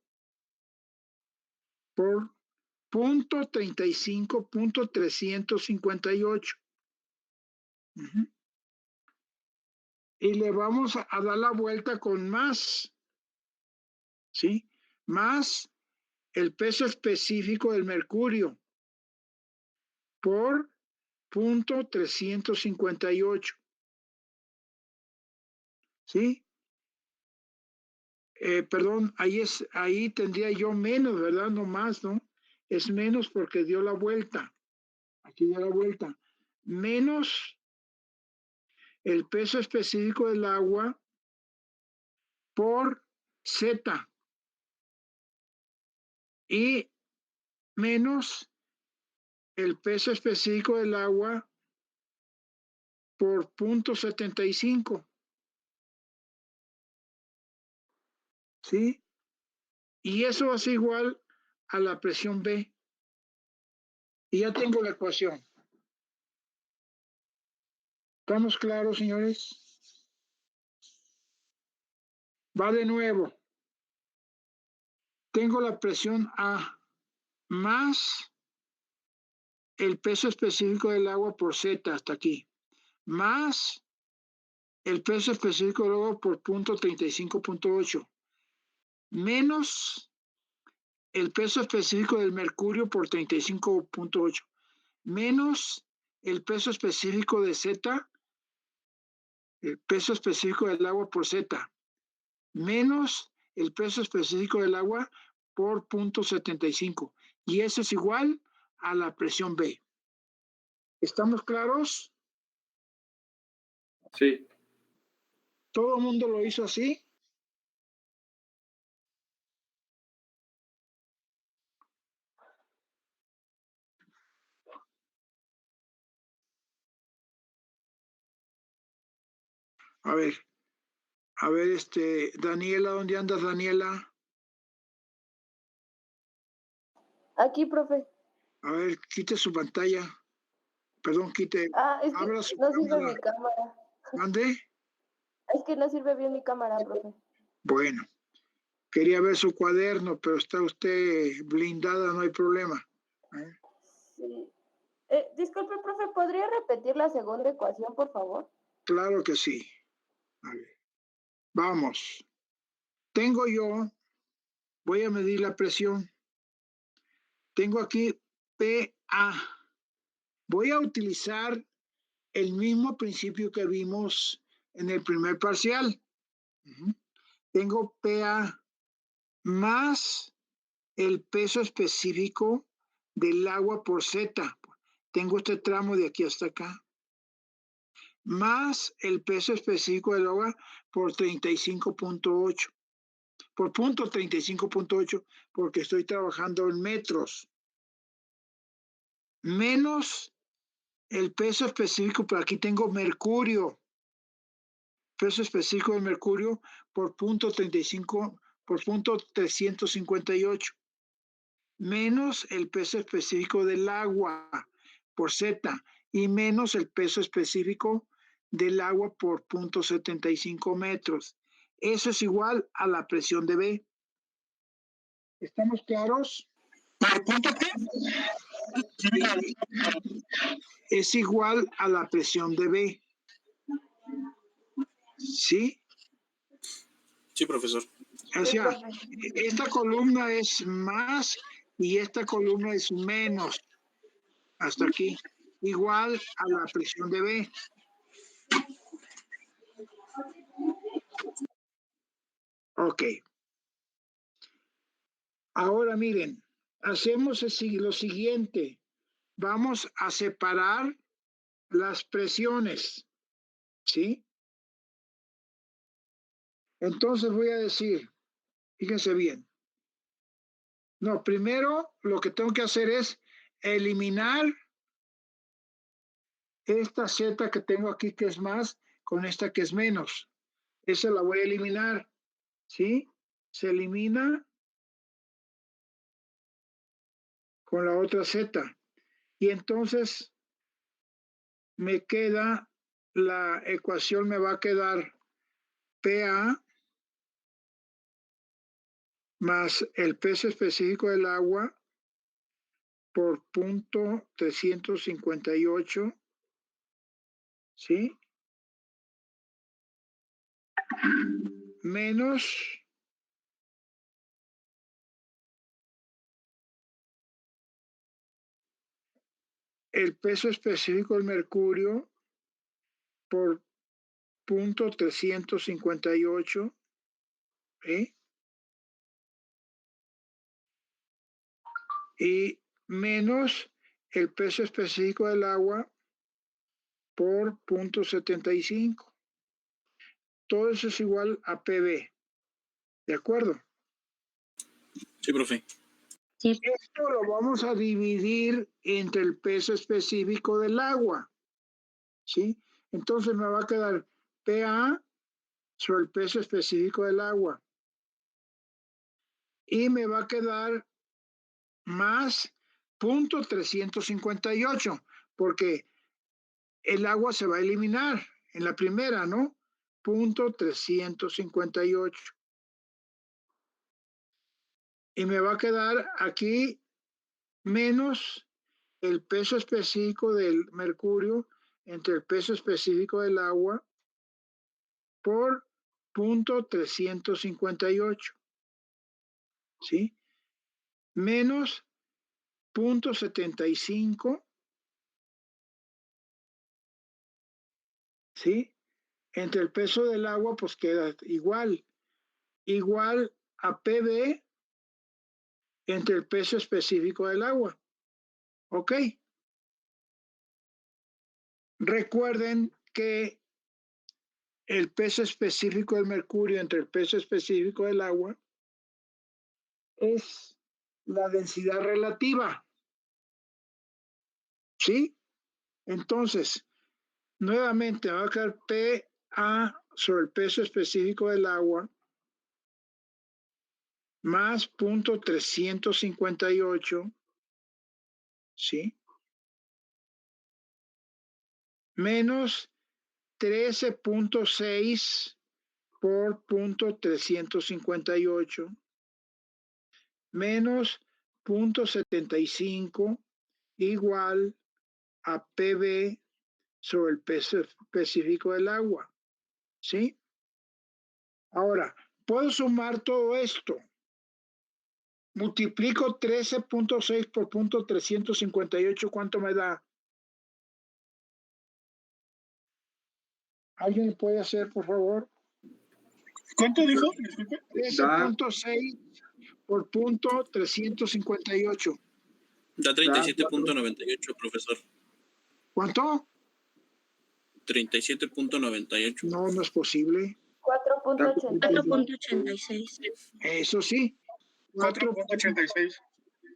por 0.35.358. Y le vamos a dar la vuelta con más, ¿sí? Más el peso específico del mercurio por 0.358. ¿Sí? Perdón, ahí tendría yo menos, ¿verdad? No más, ¿no? Es menos porque dio la vuelta. Aquí dio la vuelta. Menos el peso específico del agua por Z. Y menos el peso específico del agua por 0.75. ¿Sí? Y eso va a ser igual a la presión B. Y ya tengo la ecuación. ¿Estamos claros, señores? Va de nuevo. Tengo la presión A más el peso específico del agua por Z hasta aquí, más el peso específico del agua por 0.35.8, menos el peso específico del mercurio por 35.8, menos el peso específico de Z, el peso específico del agua por Z, menos el peso específico del agua por 0.75. Y eso es igual a la presión B. ¿Estamos claros? Sí. ¿Todo el mundo lo hizo así? A ver, Daniela, ¿dónde andas, Daniela? Aquí, profe. A ver, quite su pantalla. Perdón, Es que abra su no sirve cámara. mi cámara. ¿Mande? Es que no sirve bien mi cámara, profe. Bueno, quería ver su cuaderno, pero está usted blindada, no hay problema. Sí. Disculpe, profe, ¿podría repetir la segunda ecuación, por favor? Claro que sí. A ver, vamos. Voy a medir la presión. Tengo aquí PA. Voy a utilizar el mismo principio que vimos en el primer parcial. Tengo PA más el peso específico del agua por Z. Tengo este tramo de aquí hasta acá. Más el peso específico del agua por 35.8. Por 0.35.8 porque estoy trabajando en metros. Menos el peso específico, pero aquí tengo mercurio. Peso específico de mercurio por 0.35, por 0.358. Menos el peso específico del agua por Z y menos el peso específico del agua por 0.75 metros. Eso es igual a la presión de B. ¿Estamos claros? ¿Por punto qué? Es igual a la presión de B. ¿Sí? Sí, profesor. O sea, esta columna es más y esta columna es menos. Hasta aquí. Igual a la presión de B. Ok. Ahora miren, hacemos lo siguiente. Vamos a separar las presiones. ¿Sí? Entonces voy a decir, fíjense bien. No, primero lo que tengo que hacer es eliminar esta Z que tengo aquí que es más con esta que es menos. Esa la voy a eliminar, ¿sí? Se elimina con la otra Z. Y entonces me queda, la ecuación me va a quedar PA más el peso específico del agua por punto 358, ¿sí? Menos el peso específico del mercurio por punto 358, ¿sí? Y menos el peso específico del agua por punto 75. Todo eso es igual a PB. ¿De acuerdo? Sí, profe. Esto lo vamos a dividir entre el peso específico del agua. ¿Sí? Entonces me va a quedar PA sobre el peso específico del agua. Y me va a quedar más punto 358, porque el agua se va a eliminar en la primera, ¿no? Punto 358. Y me va a quedar aquí menos el peso específico del mercurio entre el peso específico del agua por punto 358, ¿sí? Menos punto 75, ¿sí? Entre el peso del agua, pues queda igual a PB entre el peso específico del agua. ¿Ok? Recuerden que el peso específico del mercurio entre el peso específico del agua es la densidad relativa. ¿Sí? Entonces, nuevamente va a quedar PA sobre el peso específico del agua más punto 358, ¿sí? Menos 13.6 por punto 358 menos punto 75 igual a PB sobre el peso específico del agua, ¿sí? Ahora, puedo sumar todo esto. Multiplico 13.6 por punto 358, ¿cuánto me da? ¿Alguien puede hacer, por favor? ¿Cuánto dijo? Disculpe. 13.6 por punto 358. Da 37.98, profesor. ¿Cuánto? 37.98. No, no es posible. 4.86. Eso sí. 4.86.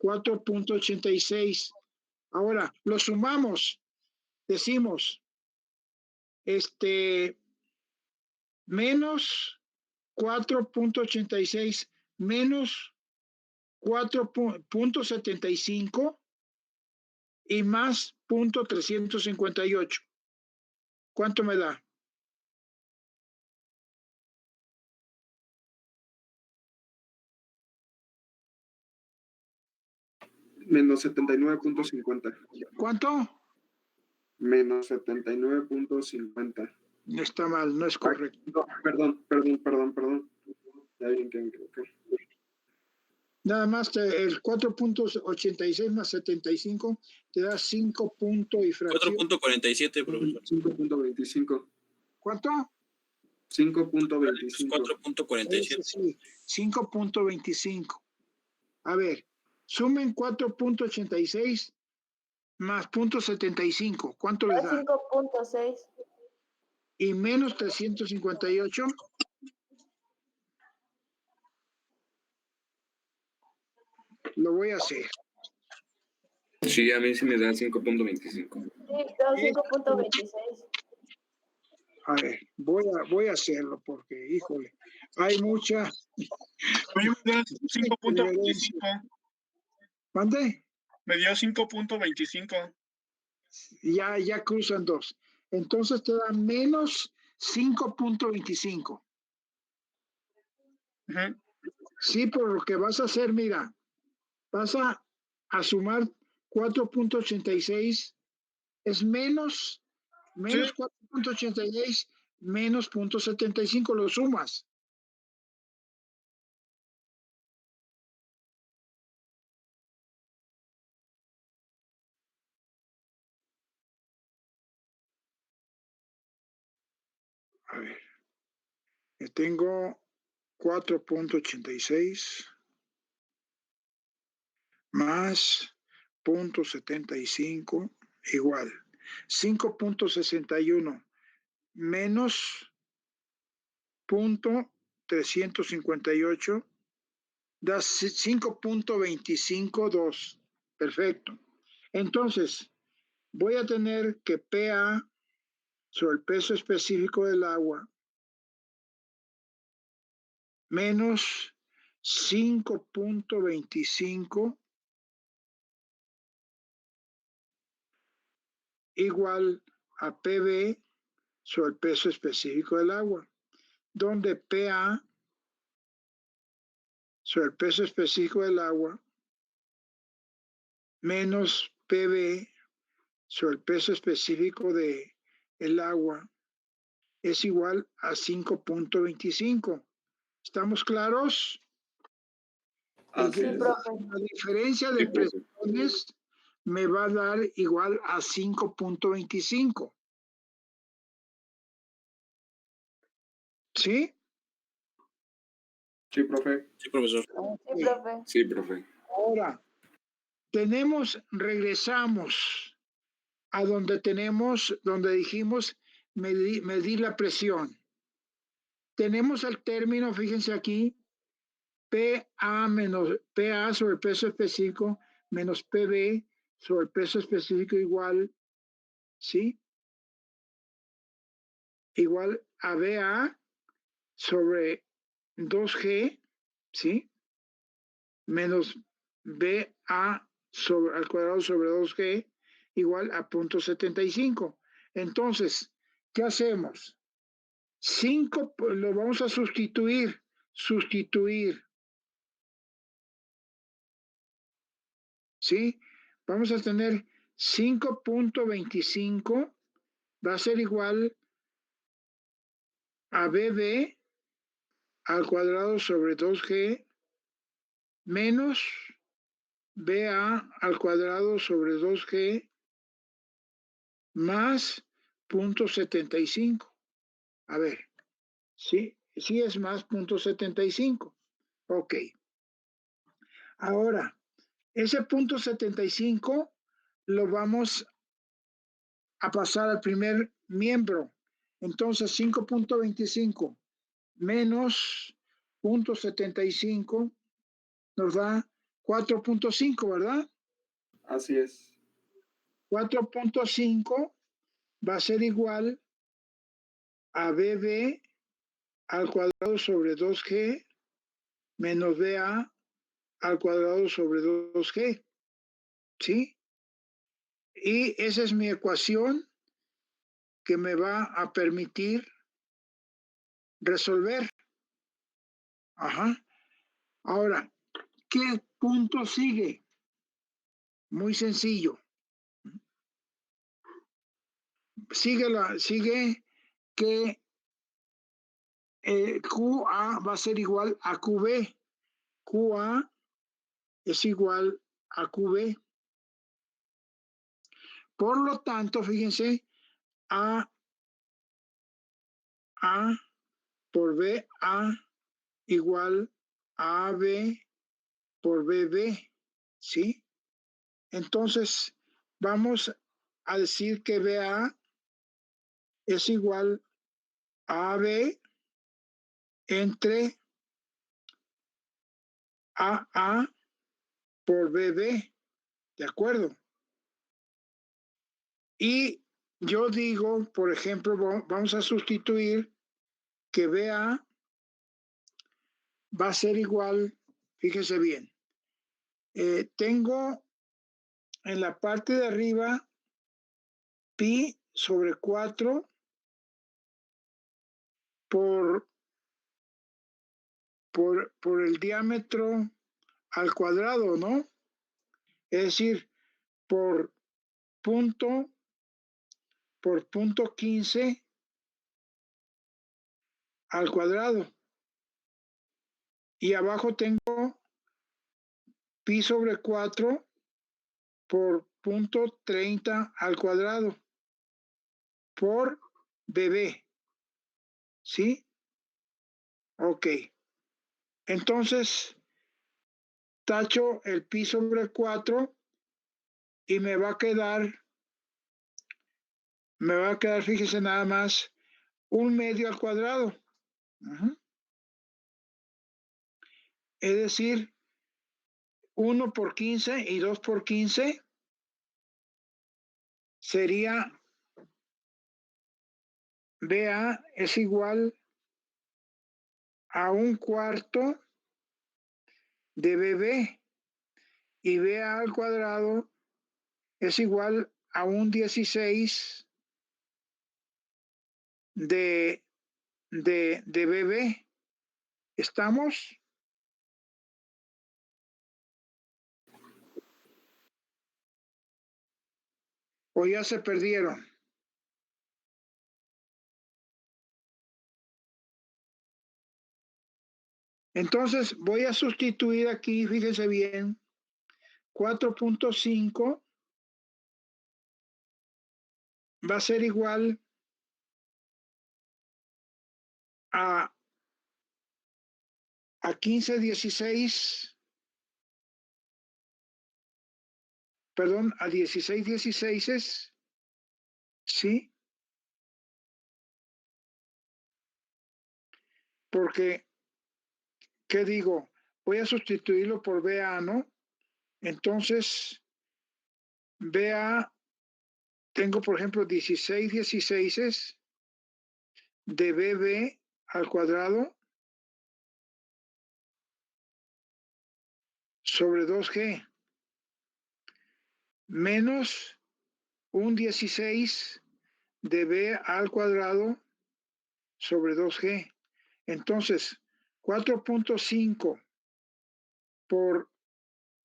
4.86. Ahora, lo sumamos. Decimos, menos 4.86 menos 4.75 y más punto 358. ¿Cuánto me da? Menos 79.50. ¿Cuánto? Menos 79.50. No está mal, no es correcto. No, perdón. Ya bien que me equivoqué. Nada más el 4.86 más 75 te da 5 puntos y fracción. 4.47, profesor. 5.25. ¿Cuánto? 5.25. 4.47. Sí, 5.25. A ver, sumen 4.86 más punto 75. ¿Cuánto les da? 5.6. Y menos 358. Lo voy a hacer. Sí, a mí sí me da 5.25. Sí, da dio 5.26. A ver, voy a hacerlo porque, híjole, hay mucha A mí me dio 5.25. ¿Mande? Me dio 5.25. Ya cruzan dos. Entonces te da menos 5.25. Ujú. Sí, por lo que vas a hacer, mira, vas a sumar 4.86, es menos Sí, 4.86 menos 0.75, lo sumas. A ver, tengo 4.86 más 0.75 igual 5.61 menos 0.358 da 5.252. Perfecto. Entonces, voy a tener que PA sobre el peso específico del agua menos 5.25 igual a PB sobre el peso específico del agua, donde PA sobre el peso específico del agua menos PB sobre el peso específico del agua es igual a 5.25. ¿Estamos claros? Así Sí, es. profe. La diferencia de Sí, profe. presiones me va a dar igual a 5.25. ¿Sí? Sí, profe. sí, profesor. Sí, profe. Sí, profe. Ahora, regresamos a donde dijimos medir la presión. Tenemos el término, fíjense aquí, PA sobre el peso específico menos PB sobre el peso específico igual, ¿sí? Igual a BA sobre 2G, ¿sí? Menos BA al cuadrado sobre 2G igual a 0.75. Entonces, ¿qué hacemos? 5 lo vamos a sustituir, ¿sí? Vamos a tener 5.25 va a ser igual a BB al cuadrado sobre 2G menos BA al cuadrado sobre 2G más 0.75. A ver, sí es más 0.75. Ok. Ahora, ese 0.75 lo vamos a pasar al primer miembro. Entonces, 5.25 menos 0.75 nos da 4.5, ¿verdad? Así es. 4.5 va a ser igual a BB al cuadrado sobre 2G menos BA al cuadrado sobre 2G. ¿Sí? Y esa es mi ecuación que me va a permitir resolver. Ajá. Ahora, ¿qué punto sigue? Muy sencillo. Sigue que QA va a ser igual a QB. QA es igual a QB. Por lo tanto, fíjense, A por BA igual a AB por BB, ¿sí? Entonces, vamos a decir que BA es igual a AB entre AA por BB, ¿de acuerdo? Y yo digo, por ejemplo, vamos a sustituir que BA va a ser igual, fíjese bien, tengo en la parte de arriba pi sobre 4 por el diámetro al cuadrado, ¿no? Es decir, por punto 15 al cuadrado. Y abajo tengo pi sobre 4 por punto 30 al cuadrado por BB. ¿Sí? Ok. Entonces, tacho el pi sobre 4 y me va a quedar, fíjese nada más, 1/2 al cuadrado. Es decir, 1 por 15 y 2 por 15 sería BA es igual a 1/4 de BB y BA al cuadrado es igual a 1/16 de BB. ¿Estamos? ¿O ya se perdieron? Entonces voy a sustituir aquí, fíjese bien, 4.5 va a ser igual a 15/16, perdón, a 16/16, ¿sí? Porque, ¿qué digo? Voy a sustituirlo por BA, ¿no? Entonces, BA, tengo por ejemplo 16/16 de BB al cuadrado sobre 2G menos 1/16 de B al cuadrado sobre 2G. Entonces, 4.5 por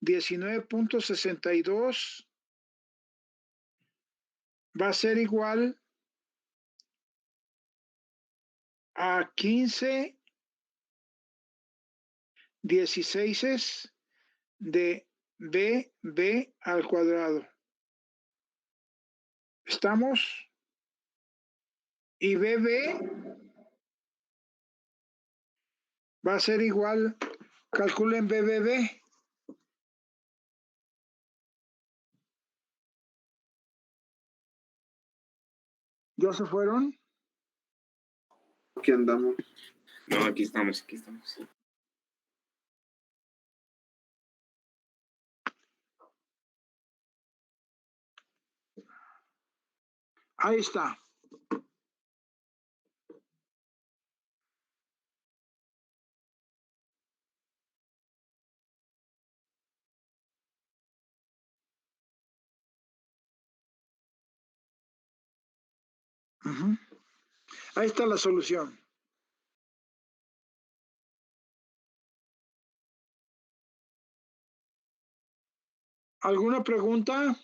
19.62 va a ser igual a 15/16 de BB al cuadrado. ¿Estamos? Y BB va a ser igual, calculen BBB. ¿Ya se fueron? Aquí andamos. No, aquí estamos, aquí estamos. Ahí está. Ahí está la solución. ¿Alguna pregunta?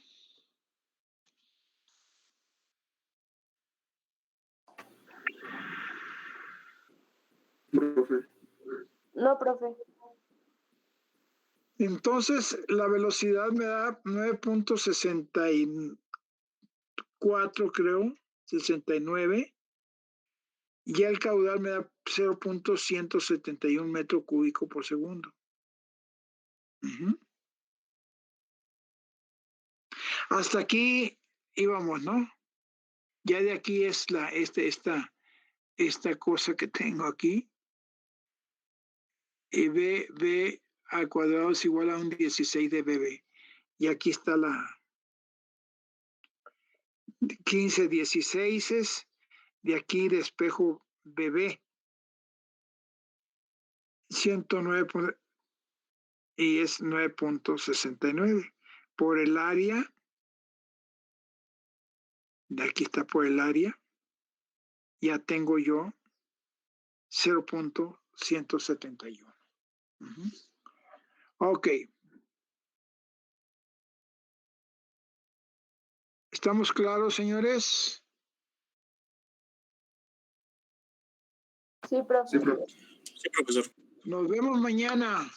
Profe. No, profe. Entonces, la velocidad me da 9.64, creo, 69. Y el caudal me da 0.171 metro cúbico por segundo. Hasta aquí íbamos, ¿no? Ya de aquí es esta cosa que tengo aquí. Y B al cuadrado es igual a 1/16 de BB. Y aquí está 15 16 de aquí de espejo bebé. 109 y es 9.69 por el área. De aquí está por el área. Ya tengo yo 0.171. Ok. ¿Estamos claros, señores? Sí, profe. Sí, profe. Sí, profesor. Nos vemos mañana.